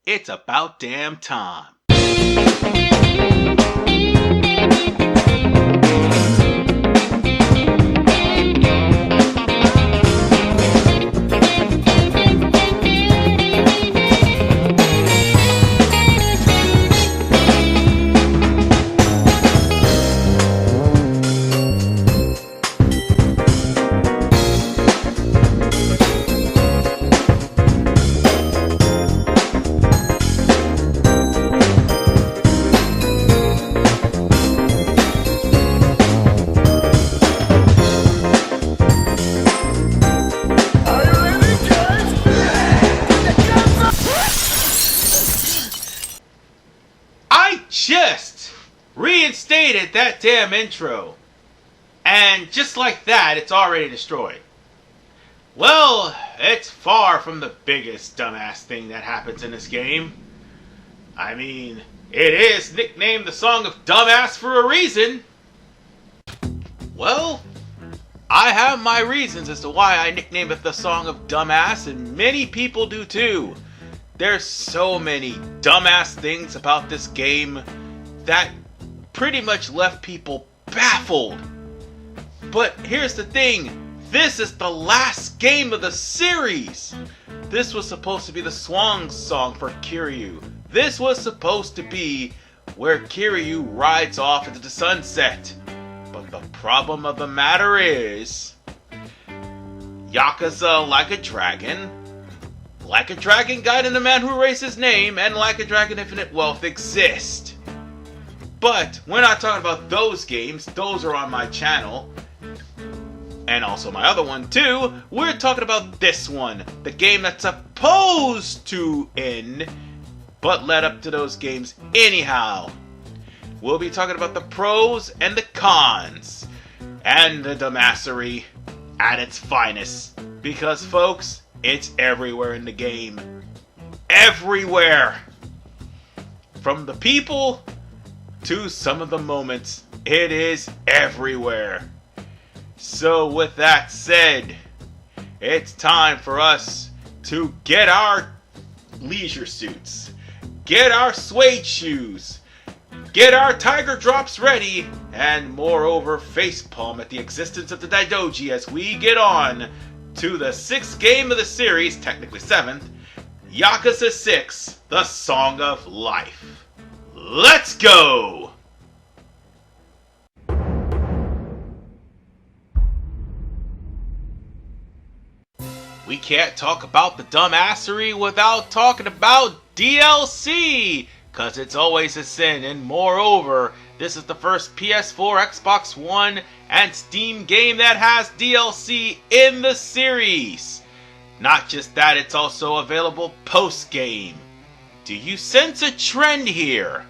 It's about damn time. Just reinstated that damn intro. And just like that, it's already destroyed. Well, it's far from the biggest dumbass thing that happens in this game. I mean, it is nicknamed the Song of Dumbass for a reason. Well, I have my reasons as to why I nicknamed it the Song of Dumbass, and many people do too. There's so many dumbass things about this game that pretty much left people baffled. But here's the thing, this is the last game of the series. This was supposed to be the swan song for Kiryu. This was supposed to be where Kiryu rides off into the sunset. But the problem of the matter is, Yakuza Like a Dragon Guide and the Man Who Erased His Name, and Like a Dragon Infinite Wealth exist. But we're not talking about those games, those are on my channel. And also my other one too. We're talking about this one, the game that's supposed to end, but led up to those games anyhow. We'll be talking about the pros and the cons, and the dumbassery at its finest. Because folks, it's everywhere in the game. Everywhere! From the people to some of the moments, it is everywhere. So with that said, it's time for us to get our leisure suits, get our suede shoes, get our tiger drops ready, and moreover facepalm at the existence of the Daidoji as we get on to the 6th game of the series, technically 7th, Yakuza 6, The Song of Life. Let's go! We can't talk about the dumbassery without talking about DLC, cause it's always a sin, and moreover, this is the first PS4, Xbox One, and Steam game that has DLC in the series. Not just that, it's also available post-game. Do you sense a trend here?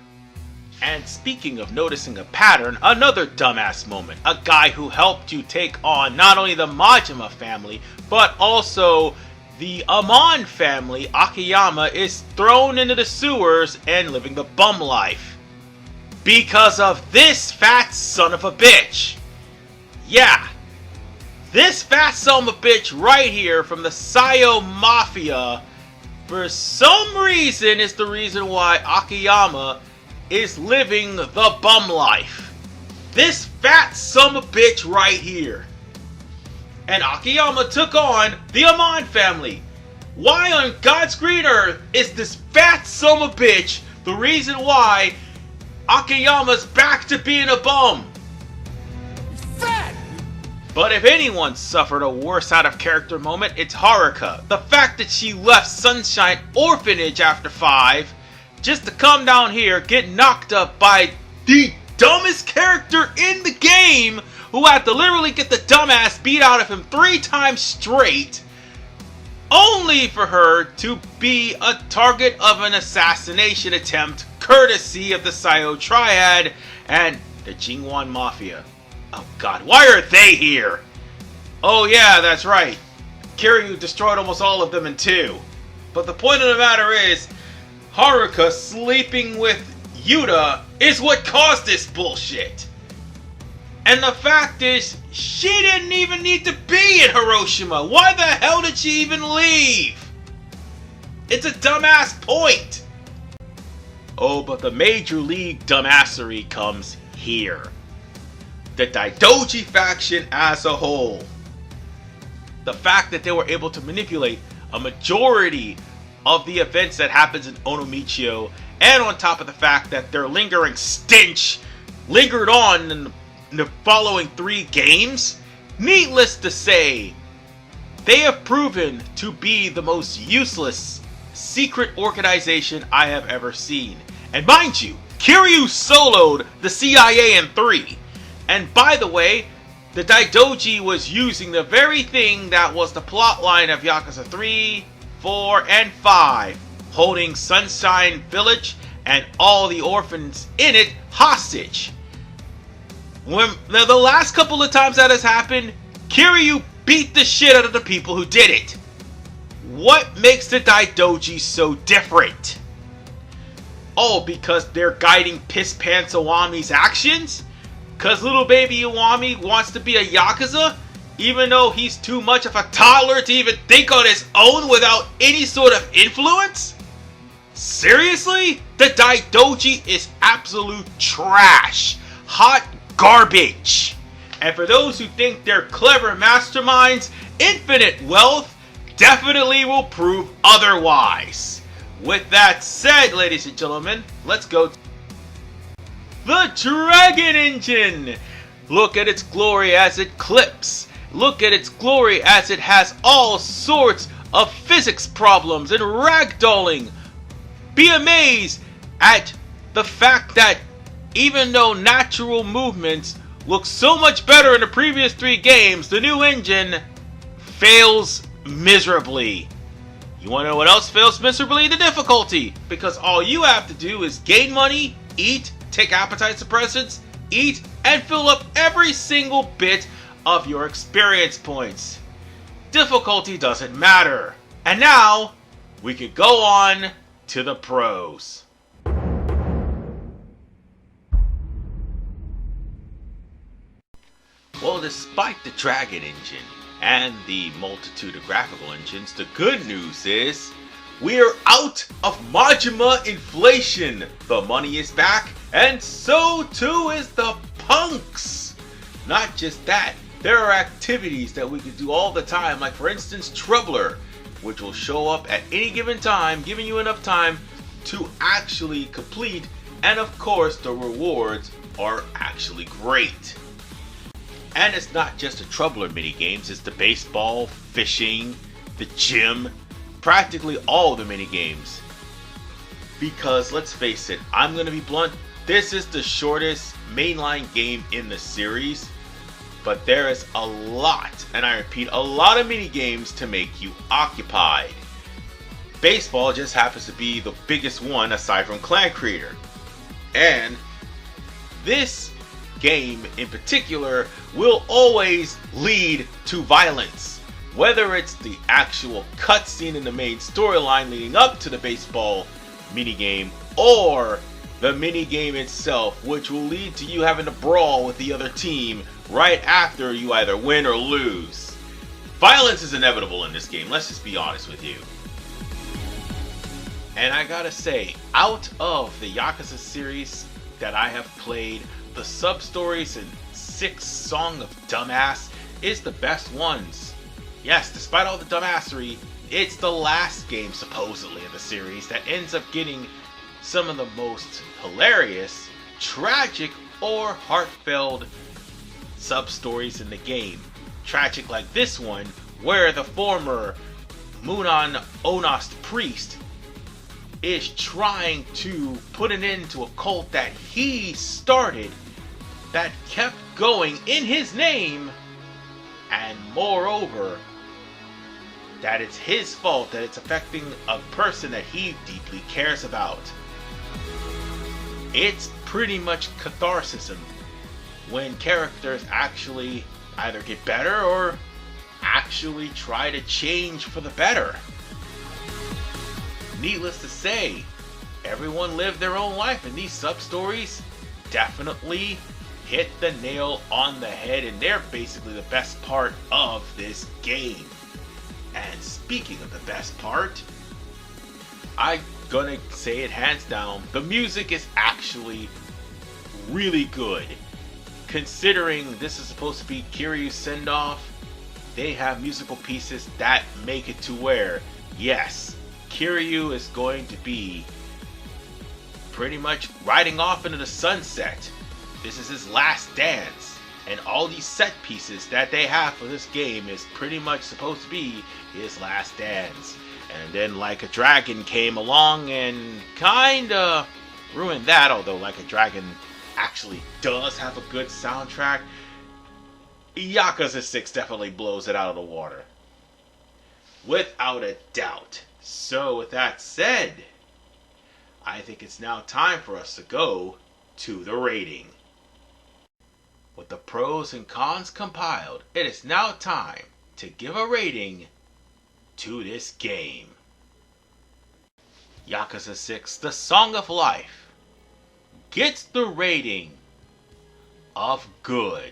And speaking of noticing a pattern, another dumbass moment. A guy who helped you take on not only the Majima family, but also the Amon family, Akiyama, is thrown into the sewers and living the bum life. Because of this fat son of a bitch. Yeah. This fat son of a bitch right here from the Sayo Mafia, for some reason, is the reason why Akiyama is living the bum life. This fat son of a bitch right here. And Akiyama took on the Amon family. Why on God's green earth is this fat son of a bitch the reason why Akiyama's back to being a bum? Fat! But if anyone suffered a worse out of character moment, it's Haruka. The fact that she left Sunshine Orphanage after 5 just to come down here, get knocked up by the dumbest character in the game, who had to literally get the dumbass beat out of him 3 times straight, only for her to be a target of an assassination attempt courtesy of the Sayo Triad and the Jingwan Mafia. Oh god, why are they here? Oh yeah, that's right. Kiryu destroyed almost all of them in 2. But the point of the matter is, Haruka sleeping with Yuta is what caused this bullshit. And the fact is, she didn't even need to be in Hiroshima. Why the hell did she even leave? It's a dumbass point. Oh, but the major league dumbassery comes here. The Daidoji faction as a whole. The fact that they were able to manipulate a majority of the events that happens in Onomichio, and on top of the fact that their lingering stench lingered on in the following 3 games, needless to say, they have proven to be the most useless secret organization I have ever seen. And mind you, Kiryu soloed the CIA in 3. And by the way, the Daidoji was using the very thing that was the plotline of Yakuza 3, 4, and 5, holding Sunshine Village and all the orphans in it hostage. When the last couple of times that has happened, Kiryu beat the shit out of the people who did it. What makes the Daidoji so different? Oh, because they're guiding Piss Pants Iwami's actions? Cause little baby Iwami wants to be a Yakuza, even though he's too much of a toddler to even think on his own without any sort of influence? Seriously? The Daidoji is absolute trash. Hot garbage. And for those who think they're clever masterminds, infinite wealth definitely will prove otherwise. With that said, ladies and gentlemen, let's go to the Dragon Engine! Look at its glory as it clips. Look at its glory as it has all sorts of physics problems and ragdolling. Be amazed at the fact that even though natural movements look so much better in the previous 3 games, the new engine fails miserably. You want to know what else fails miserably? The difficulty. Because all you have to do is gain money, eat, take appetite suppressants, eat, and fill up every single bit of your experience points. Difficulty doesn't matter. And now, we can go on to the pros. Well, despite the Dragon Engine and the multitude of graphical engines, the good news is we're out of Majima inflation. The money is back, and so too is the punks. Not just that, there are activities that we can do all the time, like for instance Troubler, which will show up at any given time, giving you enough time to actually complete, and of course the rewards are actually great. And it's not just the Troubler minigames, it's the baseball, fishing, the gym, practically all the minigames. Because let's face it, I'm gonna be blunt, this is the shortest mainline game in the series, but there is a lot, and I repeat, a lot of minigames to make you occupied. Baseball just happens to be the biggest one aside from Clan Creator. And this game in particular will always lead to violence. Whether it's the actual cutscene in the main storyline leading up to the baseball minigame, or the minigame itself, which will lead to you having to brawl with the other team right after you either win or lose. Violence is inevitable in this game, let's just be honest with you. And I gotta say, out of the Yakuza series that I have played, the sub-stories in 6 Song of Dumbass is the best ones. Yes, despite all the dumbassery, it's the last game supposedly in the series that ends up getting some of the most hilarious, tragic, or heartfelt sub-stories in the game. Tragic like this one, where the former Munan Onost priest is trying to put an end to a cult that he started that kept going in his name, and moreover, that it's his fault that it's affecting a person that he deeply cares about. It's pretty much catharsis when characters actually either get better or actually try to change for the better. Needless to say, everyone lived their own life, and these sub-stories definitely hit the nail on the head, and they're basically the best part of this game. And speaking of the best part, I gonna say it hands down, the music is actually really good. Considering this is supposed to be Kiryu's send-off, they have musical pieces that make it to where, yes, Kiryu is going to be pretty much riding off into the sunset. This is his last dance, and all these set pieces that they have for this game is pretty much supposed to be his last dance. And then Like a Dragon came along and kinda ruined that, although Like a Dragon actually does have a good soundtrack. Yakuza 6 definitely blows it out of the water. Without a doubt. So with that said, I think it's now time for us to go to the rating. With the pros and cons compiled, it is now time to give a rating to this game. Yakuza 6, The Song of Life, gets the rating of good,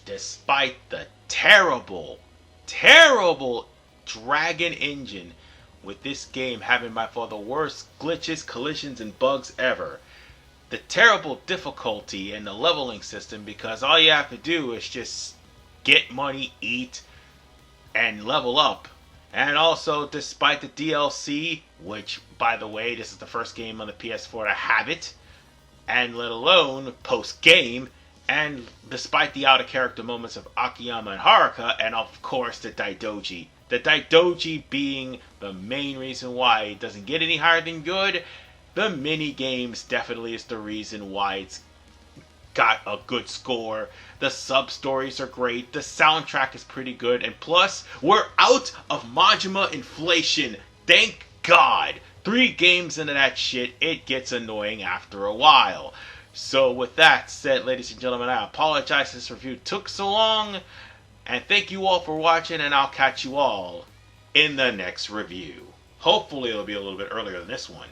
despite the terrible Dragon engine, with this game having by far the worst glitches, collisions, and bugs ever. The terrible difficulty in the leveling system, because all you have to do is just get money, eat, and level up. And also, despite the DLC, which, by the way, this is the first game on the PS4 to have it, and let alone post-game, and despite the out-of-character moments of Akiyama and Haruka, and of course the Daidoji. The Daidoji being the main reason why it doesn't get any higher than good. The mini-games definitely is the reason why it's got a good score. The sub-stories are great. The soundtrack is pretty good. And plus, we're out of Majima inflation. Thank God. 3 games into that shit, it gets annoying after a while. So with that said, ladies and gentlemen, I apologize this review took so long. And thank you all for watching, and I'll catch you all in the next review. Hopefully it'll be a little bit earlier than this one.